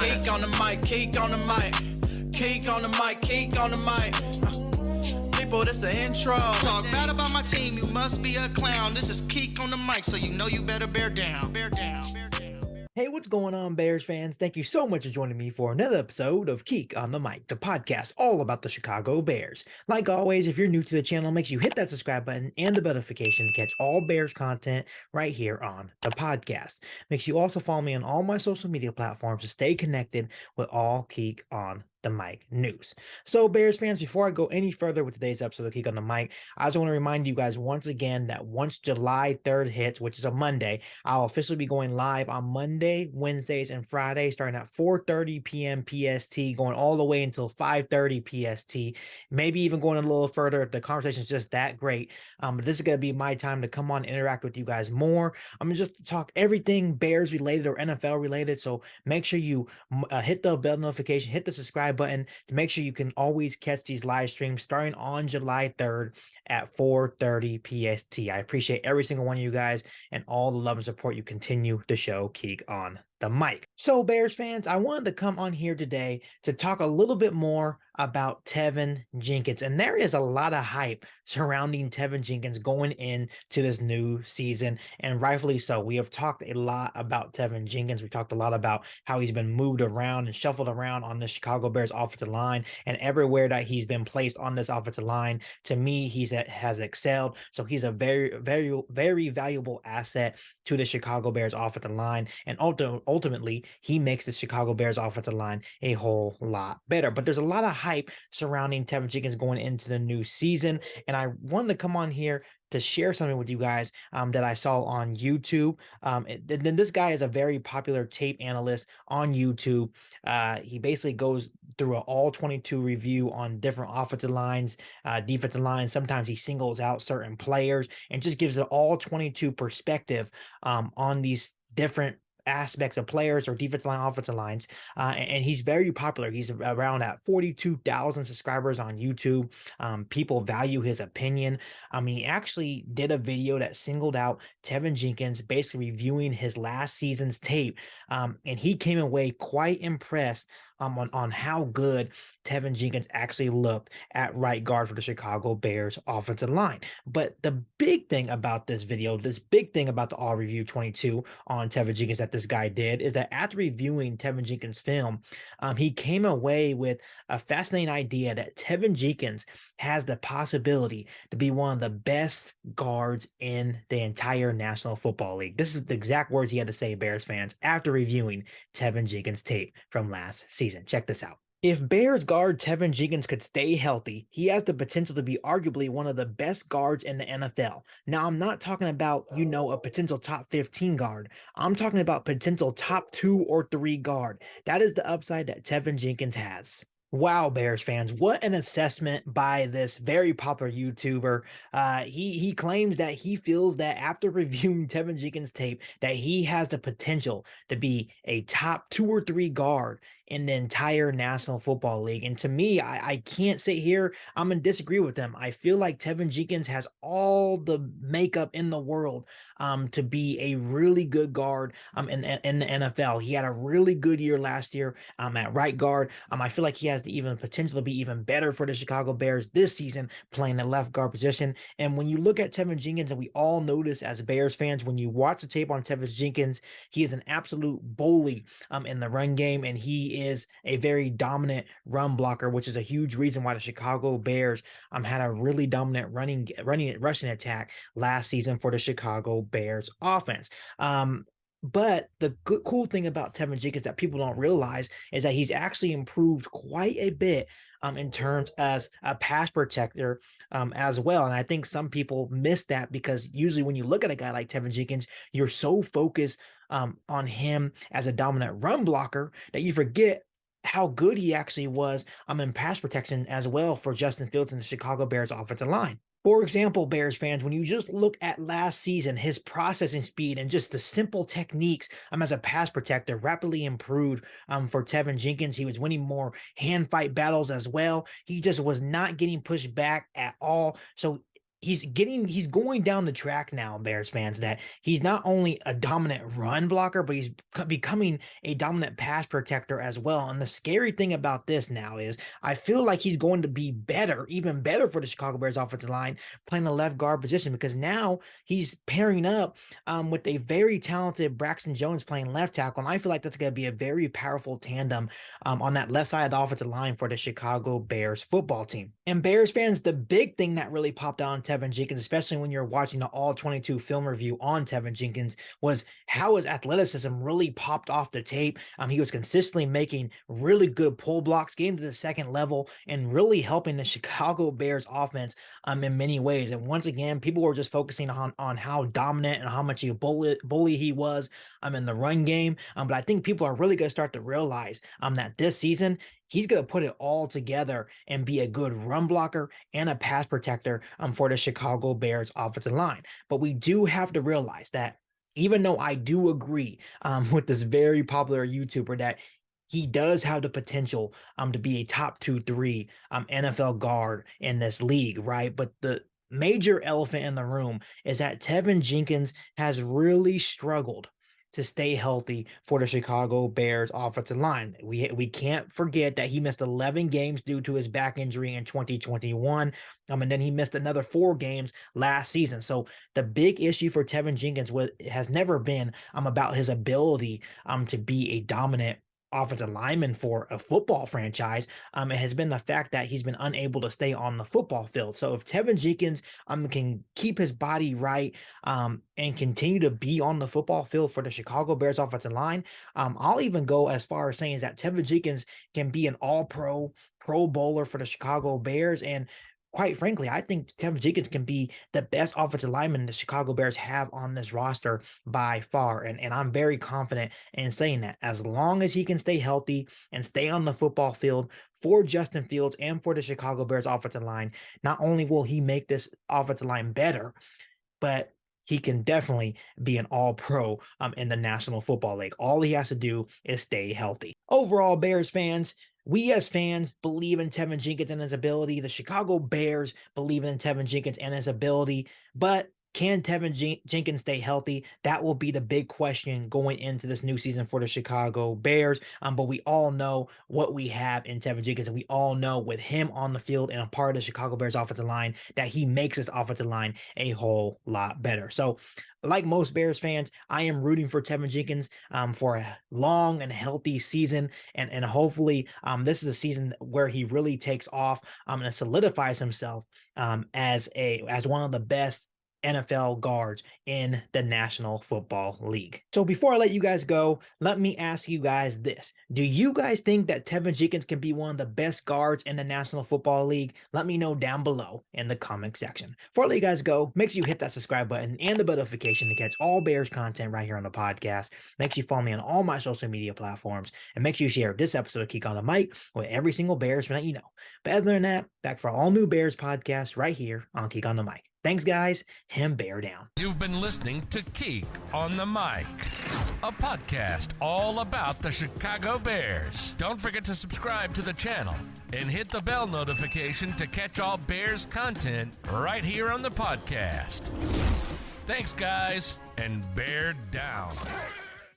Keek on the mic, Keek on the mic, Keek on the mic, Keek on the mic. People, this the intro. Talk bad about my team, you must be a clown. This is Keek on the mic, so you know you better bear down. Bear down. Bear down. Hey, what's going on, Bears fans? Thank you so much for joining me for another episode of Keek on the Mic, the podcast all about the Chicago Bears. Like always, if you're new to the channel, make sure you hit that subscribe button and the notification to catch all Bears content right here on the podcast. Make sure you also follow me on all my social media platforms to stay connected with all Keek on the Mic news. So Bears fans, before I go any further with today's episode of Keek on the Mic, I just want to remind you guys once again that once July 3rd hits, which is a Monday, I'll officially be going live on Monday, Wednesdays, and Fridays, starting at 4:30 p.m. PST, going all the way until 5:30 PST, maybe even going a little further if the conversation is just that great. But this is going to be my time to come on and interact with you guys more. I'm going to just talk everything Bears related or NFL related, so make sure you hit the bell notification, hit the subscribe button to make sure you can always catch these live streams starting on July 3rd at 4:30 PST. I appreciate every single one of you guys and all the love and support you continue to show Keek on the Mic. So Bears fans, I wanted to come on here today to talk a little bit more about Teven Jenkins. And there is a lot of hype surrounding Teven Jenkins going into this new season, and rightfully so. We have talked a lot about Teven Jenkins. We talked a lot about how he's been moved around and shuffled around on the Chicago Bears offensive line, and everywhere that he's been placed on this offensive line, to me, has excelled. So he's a very, very, very valuable asset to the Chicago Bears offensive line, and ultimately he makes the Chicago Bears offensive line a whole lot better. But there's a lot of hype surrounding Teven Jenkins going into the new season, and I wanted to come on here to share something with you guys that I saw on YouTube. Then this guy is a very popular tape analyst on YouTube. He basically goes through an all 22 review on different offensive lines, defensive lines. Sometimes he singles out certain players and just gives an all 22 perspective on these different aspects of players or defensive line, offensive lines, and he's very popular. He's around at 42,000 subscribers on YouTube. People value his opinion. He actually did a video that singled out Teven Jenkins, basically reviewing his last season's tape, and he came away quite impressed on how good Teven Jenkins actually looked at right guard for the Chicago Bears offensive line. But the big thing about this video, this big thing about the All Review 22 on Teven Jenkins that this guy did, is that after reviewing Teven Jenkins' film, he came away with a fascinating idea that Teven Jenkins has the possibility to be one of the best guards in the entire National Football League. This is the exact words he had to say, Bears fans, after reviewing Teven Jenkins' tape from last season. Check this out. If Bears guard Teven Jenkins could stay healthy, he has the potential to be arguably one of the best guards in the NFL. Now, I'm not talking about, a potential top 15 guard. I'm talking about potential top 2 or 3 guard. That is the upside that Teven Jenkins has. Wow, Bears fans, what an assessment by this very popular YouTuber. He claims that he feels that after reviewing Teven Jenkins' tape, that he has the potential to be a top 2 or 3 guard in the entire National Football League. And to me, I can't sit here, I'm going to disagree with them. I feel like Teven Jenkins has all the makeup in the world to be a really good guard in the NFL. He had a really good year last year at right guard. I feel like he has the even potential to be even better for the Chicago Bears this season, playing the left guard position. And when you look at Teven Jenkins, and we all know this as Bears fans, when you watch the tape on Teven Jenkins, he is an absolute bully in the run game, and he is a very dominant run blocker, which is a huge reason why the Chicago Bears had a really dominant rushing attack last season for the Chicago Bears offense. But the cool thing about Teven Jenkins that people don't realize is that he's actually improved quite a bit in terms as a pass protector as well. And I think some people miss that because usually when you look at a guy like Teven Jenkins, you're so focused on him as a dominant run blocker that you forget how good he actually was in pass protection as well for Justin Fields and the Chicago Bears offensive line. For example, Bears fans, when you just look at last season, his processing speed and just the simple techniques as a pass protector rapidly improved for Teven Jenkins. He was winning more hand fight battles as well. He just was not getting pushed back at all. So he's going down the track now, Bears fans, that he's not only a dominant run blocker, but he's becoming a dominant pass protector as well. And the scary thing about this now is I feel like he's going to be better, even better for the Chicago Bears offensive line playing the left guard position, because now he's pairing up with a very talented Braxton Jones playing left tackle. And I feel like that's going to be a very powerful tandem on that left side of the offensive line for the Chicago Bears football team. And Bears fans, the big thing that really popped out on Teven Jenkins, especially when you're watching the all 22 film review on Teven Jenkins, was how his athleticism really popped off the tape. He was consistently making really good pull blocks, getting to the second level, and really helping the Chicago Bears offense in many ways. And once again, people were just focusing on how dominant and how much a bully he was in the run game. But I think people are really going to start to realize that this season, he's going to put it all together and be a good run blocker and a pass protector for the Chicago Bears offensive line. But we do have to realize that even though I do agree with this very popular YouTuber that he does have the potential to be a top 2-3 NFL guard in this league, right? But the major elephant in the room is that Teven Jenkins has really struggled to stay healthy for the Chicago Bears offensive line. We can't forget that he missed 11 games due to his back injury in 2021, and then he missed another 4 games last season. So the big issue for Teven Jenkins has never been about his ability to be a dominant offensive lineman for a football franchise. It has been the fact that he's been unable to stay on the football field. So if Teven Jenkins can keep his body right and continue to be on the football field for the Chicago Bears offensive line, I'll even go as far as saying that Teven Jenkins can be an all-pro, pro bowler for the Chicago Bears. And quite frankly, I think Teven Jenkins can be the best offensive lineman the Chicago Bears have on this roster by far. And I'm very confident in saying that as long as he can stay healthy and stay on the football field for Justin Fields and for the Chicago Bears offensive line, not only will he make this offensive line better, but he can definitely be an all-pro in the National Football League. All he has to do is stay healthy. Overall, Bears fans, we as fans believe in Teven Jenkins and his ability. The Chicago Bears believe in Teven Jenkins and his ability, but can Teven Jenkins stay healthy? That will be the big question going into this new season for the Chicago Bears. But we all know what we have in Teven Jenkins, and we all know with him on the field and a part of the Chicago Bears offensive line that he makes this offensive line a whole lot better. So like most Bears fans, I am rooting for Teven Jenkins for a long and healthy season. And hopefully this is a season where he really takes off and solidifies himself as one of the best NFL guards in the National Football League. So before I let you guys go, let me ask you guys this. Do you guys think that Teven Jenkins can be one of the best guards in the National Football League? Let me know down below in the comment section. Before I let you guys go, make sure you hit that subscribe button and the bell notification to catch all Bears content right here on the podcast. Make sure you follow me on all my social media platforms, and make sure you share this episode of Kick on the Mic with every single Bears fan that you know. But other than that, back for all new Bears podcasts right here on Kick on the Mic. Thanks, guys, and bear down. You've been listening to Keek on the Mic, a podcast all about the Chicago Bears. Don't forget to subscribe to the channel and hit the bell notification to catch all Bears content right here on the podcast. Thanks, guys, and bear down.